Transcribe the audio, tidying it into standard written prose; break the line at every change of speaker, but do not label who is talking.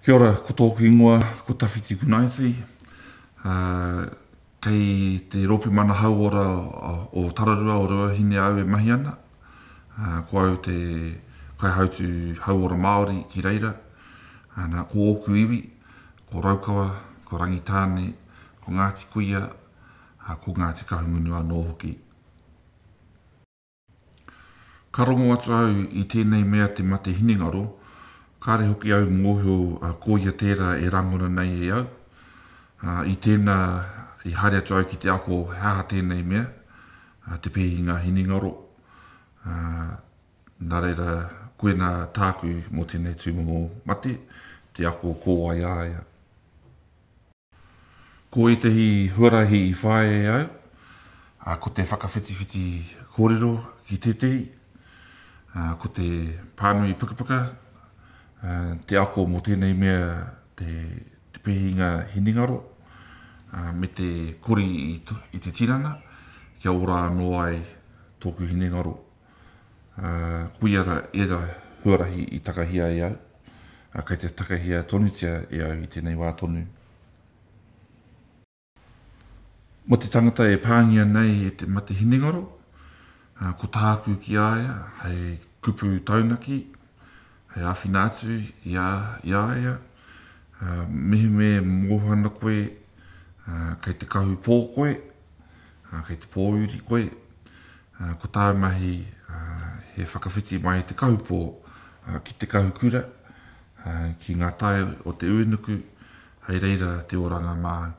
Kia ora, ko tōku ingoa, ko Tawhiti Kunaiti. Kei te ropi mana hauora o Tararua o Ruahine au e mahi ana. Ko au te kaihautu hauora Māori ki reira. Ko Oku Iwi, ko Raukawa, ko Rangitāne, ko Ngāti Kuia, ko Ngāti Kahungunu anō hoki. Ka rongo atu au i tēnei mea te mate hinengaro, kāre hoki au mōhio kōia tērā e rangona nei e au. I tēnā i haere atu au ki te ako haha tēnei mea, te pēhinga hinengaro. Nā reira, koe nā tāku mō tēnei tūmongo mate, te ako kō ai aia. Ko e tehi huarahi i whae e au, ko te whakawhitiwhiti kōrero ki tetehi, ko te pānui pukapuka, te ako mō tēnei mea te pēhinga hinengaro, me te kori i te tirana, kia ora anō ai tōku hinengaro. Kuiara era huarahi i takahia e au, kei te takahia tonutia e au i tēnei wā tonu. Mo te tangata e pāngia nei e te mate hinengaro, ko tāku ki aia, hei kupu taunaki, hei awhina atu i aia, mihi me mōhana koe, kei te kahu pō koe, kei te pōuri koe, ko tā mahi he whakawhiti mai te kahu pō ki te kahu kura, ki ngā tae o te uinuku, hei reira te oranga māu.